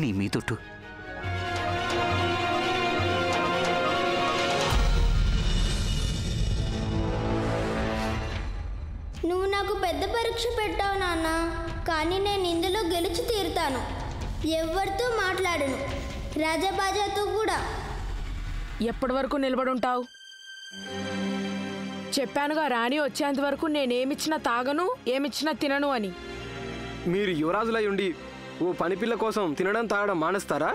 నీ మీదొట్టు. నువ్వు నాకు పెద్ద పరీక్ష పెట్టావు నాన్న, కానీ నేను ఇందులో గెలిచి తీరుతాను. ఎవరితో మాట్లాడను, రాజాబాజాతో కూడా. ఎప్పటి వరకు నిలబడి ఉంటావు? చెప్పానుగా, రాణి వచ్చేంత వరకు నేనేమిచ్చినా తాగను, ఏమిచ్చినా తినను అని. మీరు యువరాజులై ఉండి ఓ పనిపిల్ల కోసం తినడం తాగడం మానేస్తారా?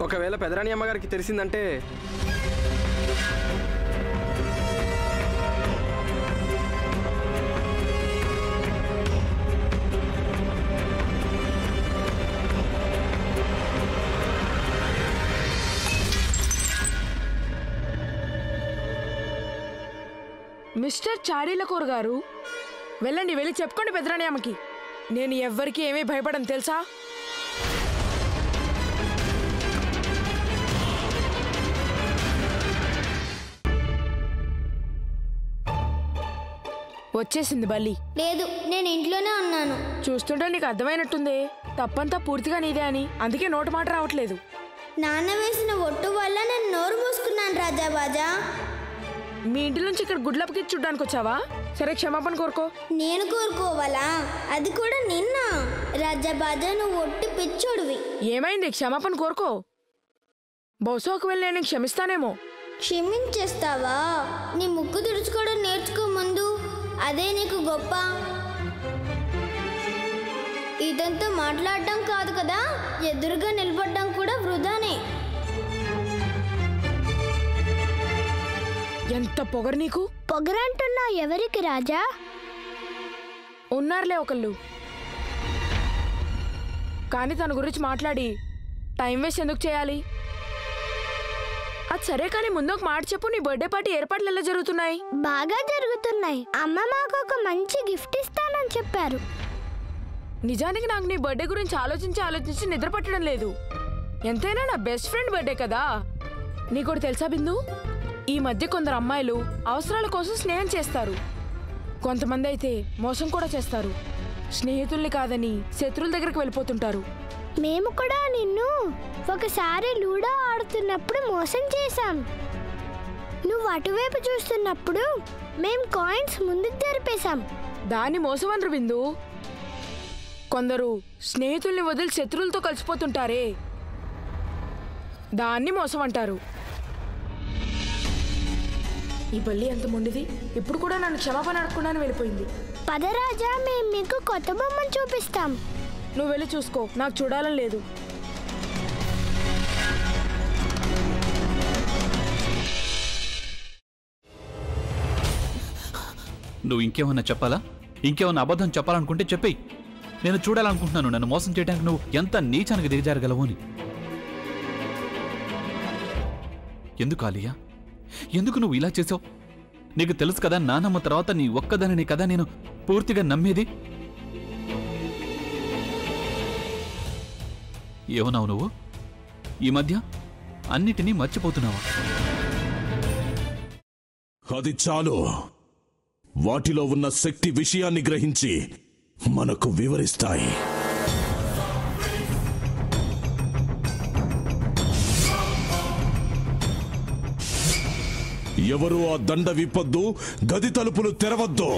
ఒకవేళ పెదరాణి అమ్మగారికి తెలిసిందంటే మిస్టర్ చాడీలకూర్ గారు, వెళ్ళండి, వెళ్ళి చెప్పుకోండి పెదరాణి అమ్మకి. నేను ఎవ్వరికి ఏమీ భయపడను తెలుసా? వచ్చేసింది బల్లి. లేదు, నేను ఇంట్లోనే ఉన్నాను. చూస్తుంటే నీకు అర్థమైనట్టుంది తప్పంతా పూర్తిగా నీదే అని, అందుకే నోటు మాట రావట్లేదు. నాన్న వేసిన ఒట్టు వల్ల నేను నోరు మూసుకున్నాను రాజాబాజా. మీ ఇంటి నుంచి ఇక్కడ గుడ్లప్పకి చూడ్డానికి వచ్చావా? సరే, క్షమాపణ కోరుకో. నేను కోరుకోవాలా? అది కూడా నిన్న? రాజాబాజా, నువ్వు ఒట్టి పిచ్చోడివి. ఏమైంది? క్షమాపణ కోరుకో. బహుశా ఒకవేళ నేను క్షమిస్తానేమో. క్షమించేస్తావా? నీ ముక్కు తుడుచుకోవడం నేర్చుకో ముందు, అదే నీకు గొప్ప. ఇదంతా మాట్లాడడం కాదు కదా, ఎదురుగా నిలబడడం కూడా వృధానే. ఎంత పొగరు నీకు! పొగరంటున్నా ఎవరికి రాజా? ఉన్నారులే ఒకళ్ళు, కానీ తన గురించి మాట్లాడి టైం వేస్ట్ ఎందుకు చేయాలి? అది సరే, కానీ ముందు ఒక మాట చెప్పు, నీ బర్త్డే పార్టీ ఏర్పాట్లు ఎలా జరుగుతున్నాయి? బాగా జరుగుతున్నాయి. అమ్మ మాకు ఒక మంచి గిఫ్ట్ ఇస్తానని చెప్పారు. నిజానికి నాకు నీ బర్త్డే గురించి ఆలోచించి నిద్ర పట్టడం లేదు. ఎంతైనా నా బెస్ట్ ఫ్రెండ్ బర్త్డే కదా. నీకోటి తెలుసా బిందు, ఈ మధ్య కొందరు అమ్మాయిలు అవసరాల కోసం స్నేహం చేస్తారు, కొంతమంది అయితే మోసం కూడా చేస్తారు. స్నేహితుల్ని కాదని శత్రువుల దగ్గరికి వెళ్ళిపోతుంటారు. మేము కూడా నిన్ను ఒకసారి లూడో ఆడుతున్నప్పుడు మోసం చేశాం. నువ్వు అటువైపు చూస్తున్నప్పుడు మేం కాయిన్స్ ముందుకు జరిపేశాం. దాన్ని మోసం అనరు బిందు. కొందరు స్నేహితుల్ని వదిలి శత్రువులతో కలిసిపోతుంటారే, దాన్ని మోసం అంటారు. ఈ బల్లి ఎంత మొండిది, ఇప్పుడు కూడా నన్ను క్షమాపణ అడగకుండానే వెళ్ళిపోయింది. పదరాజా, మేము మీకు కొత్త బొమ్మను చూపిస్తాం. నువ్వు వెళ్ళి చూసుకో, నాకు చూడాలని లేదు. నువ్వు ఇంకేమన్నా చెప్పాలా? ఇంకేమన్నా అబద్ధం చెప్పాలనుకుంటే చెప్పేయి. నేను చూడాలనుకుంటున్నాను నన్ను మోసం చేయడానికి నువ్వు ఎంత నీచానికి దిగజారగలవు అని. ఎందుకు ఆలియా, ఎందుకు నువ్వు ఇలా చేసావు? నీకు తెలుసు కదా, నానమ్మ తర్వాత నీ ఒక్కదానిని కదా నేను పూర్తిగా నమ్మేది. ఏమన్నావు నువ్వు? ఈ మధ్య అన్నిటినీ మర్చిపోతున్నావా? అది చాలు. వాటిలో ఉన్న శక్తి విషయాన్ని గ్రహించి మనకు వివరిస్తాయి. ఎవరు ఆ దండ విప్పొద్దు, గది తలుపులు తెరవద్దు.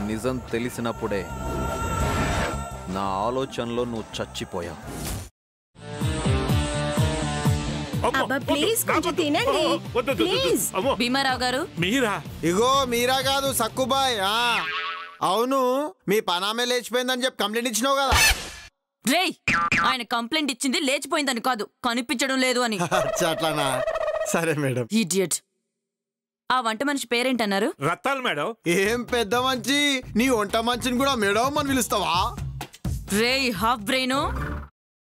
నిజం తెలిసినప్పుడే నా ఆలోచనలో నువ్వు చచ్చిపోయావు. భీమారావు గారు, మీరా? ఇగో మీరా కాదు, సక్కుబాయ్. అవును, మీ పనామే లేచిపోయిందని చెప్పి కంప్లైంట్ ఇచ్చినావు కదా. రేయ్, ఆయన కంప్లైంట్ ఇచ్చింది లేచిపోయిందని కాదు, కనిపించడం లేదు అని. అట్లానా? సరే మేడం. ఇడియట్. ఆ వంట మనిషి పేరేంటన్నారు? రత్తాలు మేడం. ఏం పెద్ద మంచి, నీ వంట మంచిని కూడా మేడం అని పిలుస్తావా? రే హాఫ్ బ్రెయిన్,